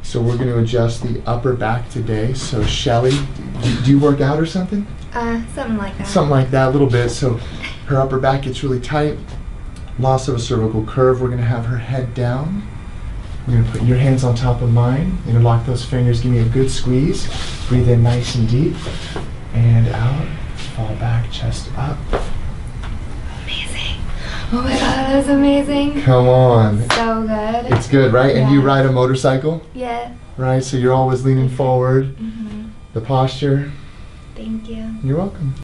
So we're going to adjust the upper back today. So Shelly, do you work out or something? Something like that. Something like that, a little bit. So her upper back gets really tight. Loss of a cervical curve. We're going to have her head down. You're going to put your hands on top of mine. You're going to lock those fingers. Give me a good squeeze. Breathe in nice and deep. And out. Fall back, chest up. Amazing. Oh my god, that was amazing. Come on. So good. It's good, right? Yeah. And you ride a motorcycle? Yeah. Right, so you're always leaning forward. Mm-hmm. The posture. Thank you. You're welcome.